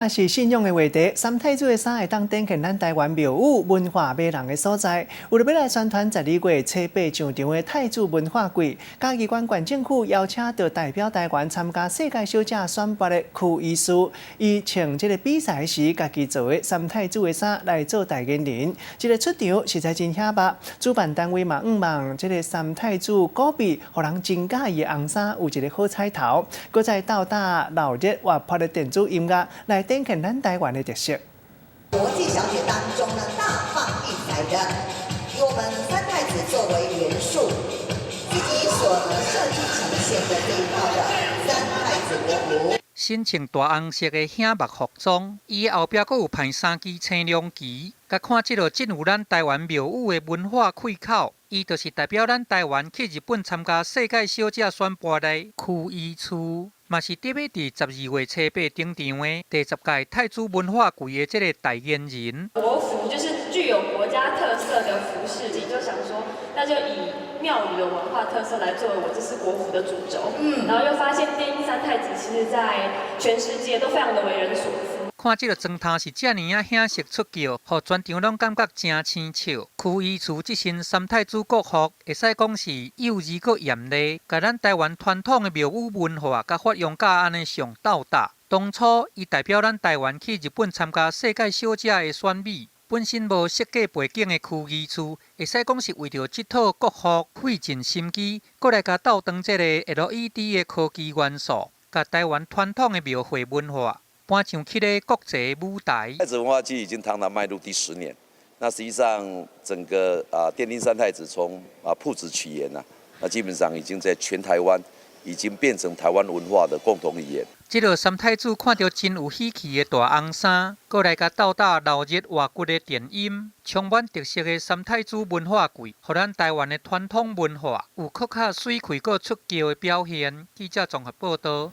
也是信仰的话题，三太子的衫会当展现咱台湾庙宇文化迷人的所在。为了要来宣传12月初8上场的太子文化季，嘉义县县政府邀请到代表台湾参加世界小姐选拔的区医师，伊穿这个比赛时家己做的三太子的衫来做代言人。这个出场实在真显目，主办单位嘛望这个三太子古币，互人真介意的红衫有一个好彩头，搁再斗大闹热活泼的电子音乐来。展现咱台湾的特色。国际小姐当中呢，大放异彩的，以我们三太子作为元素，自己所设计呈现的这一套的三太子国服。身穿大红色的显目服装，伊后壁阁有派3支青龙旗。甲看即落进入咱台湾庙宇的文化气口，伊就是代表咱台湾去日本参加世界小姐选拔的区医师。嘛是特别伫12月初8登场的第10届太子文化季的这个代言人。国服就是具有国家特色的服饰，就想说，那就以庙宇的文化特色来作为我这次国服的主轴。然后又发现电音三太子其实在全世界都非常的为人所知。看这个装头是遮尔显色出叫，互全场拢感觉真清笑。区医师这身三太子国服，会使讲是幼稚佮严厉，甲咱台湾传统的庙宇文化甲发扬甲安尼上斗搭。当初伊代表咱台湾去日本参加世界小姐的选美，本身无设计背景的区医师，会使讲是为着这套国服费尽心机，佮来甲斗当这个 LED 的科技元素，甲台湾传统的庙会文化搬上去咧国际舞台。太子文化季已经堂堂迈入第10年，那实际上整个电音三太子从铺子起源那基本上已经在全台湾已经变成台湾文化的共同语言。这个三太子看到真有喜气的大红衫，过来甲斗大闹热活骨的电音，充满特色的三太子文化季，互咱台湾的传统文化有更较水气、个出叫的表现。记者综合报道。